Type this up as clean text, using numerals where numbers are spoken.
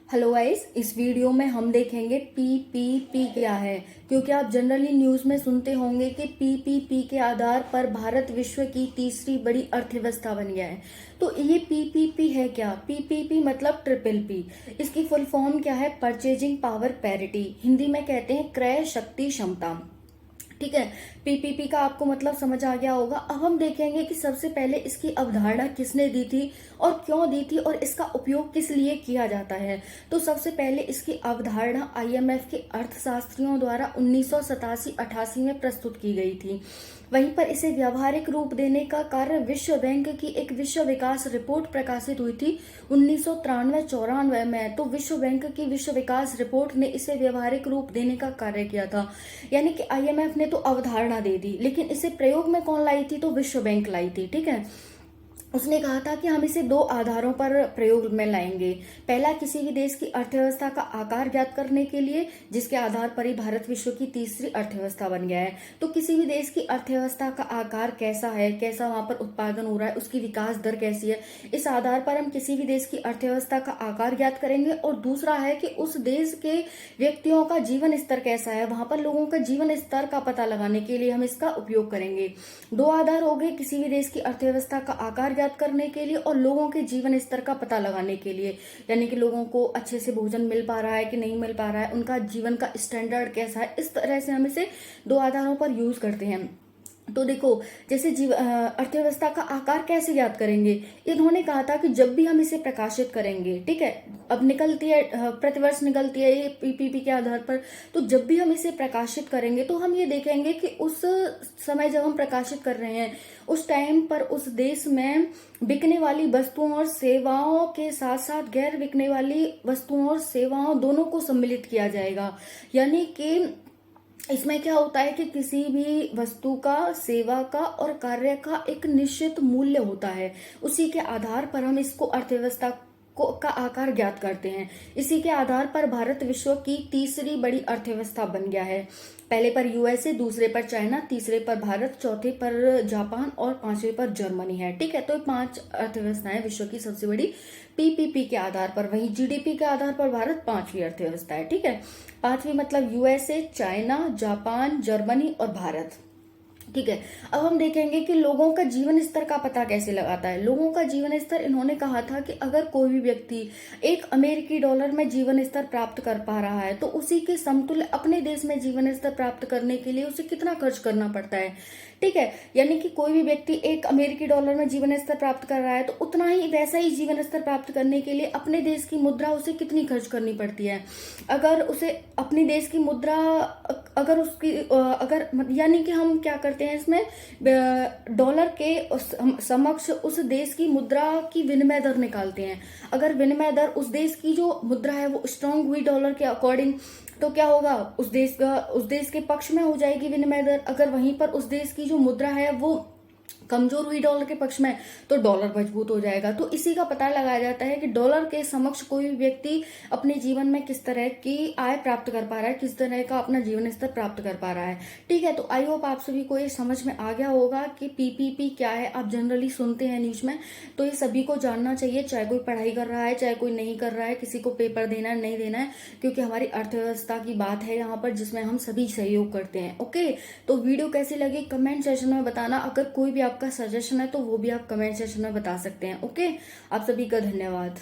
Hello guys, इस video में हम देखेंगे पीपीपी क्या है। क्योंकि आप जनरली न्यूज में सुनते होंगे कि पीपीपी के आधार पर भारत विश्व की तीसरी बड़ी अर्थव्यवस्था बन गया है। तो ये पीपीपी है क्या? पीपीपी मतलब ट्रिपल पी। इसकी फुल फॉर्म क्या है? परचेजिंग पावर पैरिटी, हिंदी में कहते हैं क्रय शक्ति क्षमता। ठीक है, पीपीपी का आपको मतलब समझ आ गया होगा। अब हम देखेंगे कि सबसे पहले इसकी अवधारणा किसने दी थी और क्यों दी थी और इसका उपयोग किस लिए किया जाता है। तो सबसे पहले इसकी अवधारणा आईएमएफ के अर्थशास्त्रियों द्वारा 1987-88 में प्रस्तुत की गई थी। वहीं पर इसे व्यावहारिक रूप देने का कार्य विश्व बैंक की एक विश्व विकास रिपोर्ट प्रकाशित हुई थी 1993-94 में। तो विश्व बैंक की विश्व विकास रिपोर्ट ने इसे व्यावहारिक रूप देने का कार्य किया था। यानी कि आईएमएफ ने तो अवधारणा दे दी, लेकिन इसे प्रयोग में कौन लाई थी? तो विश्व बैंक लाई थी। ठीक है, उसने कहा था कि हम इसे दो आधारों पर प्रयोग में लाएंगे। पहला, किसी भी देश की अर्थव्यवस्था का आकार ज्ञात करने के लिए, जिसके आधार पर ही भारत विश्व की तीसरी अर्थव्यवस्था बन गया है। तो किसी भी देश की अर्थव्यवस्था का आकार कैसा है, कैसा वहां पर उत्पादन हो रहा है, उसकी विकास दर कैसी है, इस आधार पर हम किसी भी देश की अर्थव्यवस्था का आकार ज्ञात करेंगे। और दूसरा है कि उस देश के व्यक्तियों का जीवन स्तर कैसा है, वहां पर लोगों का जीवन स्तर का पता लगाने के लिए हम इसका उपयोग करेंगे। दो आधार हो गए किसी भी देश की अर्थव्यवस्था का आकार ज्ञात करने के लिए और लोगों के जीवन स्तर का पता लगाने के लिए। यानी कि लोगों को अच्छे से भोजन मिल पा रहा है कि नहीं मिल पा रहा है, उनका जीवन का स्टैंडर्ड कैसा है, इस तरह से हम इसे दो आधारों पर यूज करते हैं। तो देखो, जैसे अर्थव्यवस्था का आकार कैसे याद करेंगे, इन्होंने कहा था कि जब भी हम इसे प्रकाशित करेंगे, ठीक है, अब निकलती है प्रतिवर्ष निकलती है ये पीपीपी के आधार पर। तो जब भी हम इसे प्रकाशित करेंगे तो हम ये देखेंगे कि उस समय जब हम प्रकाशित कर रहे हैं उस टाइम पर उस देश में बिकने वाली वस्तुओं और सेवाओं के साथ साथ गैर बिकने वाली वस्तुओं और सेवाओं दोनों को सम्मिलित किया जाएगा। यानी कि इसमें क्या होता है कि किसी भी वस्तु का, सेवा का और कार्य का एक निश्चित मूल्य होता है। उसी के आधार पर हम इसको अर्थव्यवस्था का आकार ज्ञात करते हैं। इसी के आधार पर भारत विश्व की तीसरी बड़ी अर्थव्यवस्था बन गया है। पहले पर यूएसए, दूसरे पर चाइना, तीसरे पर भारत, चौथे पर जापान और पांचवे पर जर्मनी है। ठीक है, तो ये पांच अर्थव्यवस्थाएं विश्व की सबसे बड़ी पीपीपी के आधार पर। वहीं जीडीपी के आधार पर भारत पांचवी अर्थव्यवस्था है। ठीक है, पांचवी मतलब यूएसए, चाइना, जापान, जर्मनी और भारत। ठीक है, अब हम देखेंगे कि लोगों का जीवन स्तर का पता कैसे लगाता है। लोगों का जीवन स्तर, इन्होंने कहा था कि अगर कोई भी व्यक्ति एक अमेरिकी डॉलर में जीवन स्तर प्राप्त कर पा रहा है तो उसी के समतुल्य अपने देश में जीवन स्तर प्राप्त करने के लिए उसे कितना खर्च करना पड़ता है। ठीक है, यानी कि कोई भी व्यक्ति एक अमेरिकी डॉलर में जीवन स्तर प्राप्त कर रहा है तो उतना ही वैसा ही जीवन स्तर प्राप्त करने के लिए अपने देश की मुद्रा उसे कितनी खर्च करनी पड़ती है। अगर उसे अपनी देश की मुद्रा, अगर उसकी अगर यानी कि हम क्या करते हैं इसमें, डॉलर के समक्ष उस देश की मुद्रा की विनिमय दर निकालते हैं। अगर विनिमय दर उस देश की जो मुद्रा है वो स्ट्रांग हुई डॉलर के अकॉर्डिंग, तो क्या होगा, उस देश के पक्ष में हो जाएगी विनिमय दर। अगर वहीं पर उस देश की जो मुद्रा है वो कमजोर हुई डॉलर के पक्ष में, तो डॉलर मजबूत हो जाएगा। तो इसी का पता लगाया जाता है कि डॉलर के समक्ष कोई भी व्यक्ति अपने जीवन में किस तरह की आय प्राप्त कर पा रहा है, किस तरह का अपना जीवन स्तर प्राप्त कर पा रहा है। ठीक है, तो आई होप आप सभी को ये समझ में आ गया होगा कि पीपीपी क्या है। आप जनरली सुनते हैं न्यूज में, तो ये सभी को जानना चाहिए, चाहे कोई पढ़ाई कर रहा है, चाहे कोई नहीं कर रहा है, किसी को पेपर देना है नहीं देना है, क्योंकि हमारी अर्थव्यवस्था की बात है यहाँ पर जिसमें हम सभी सहयोग करते हैं। ओके, तो वीडियो कैसी लगी कमेंट सेक्शन में बताना। अगर कोई भी आपका सजेशन है तो वो भी आप कमेंट सेक्शन में बता सकते हैं। ओके, आप सभी का धन्यवाद।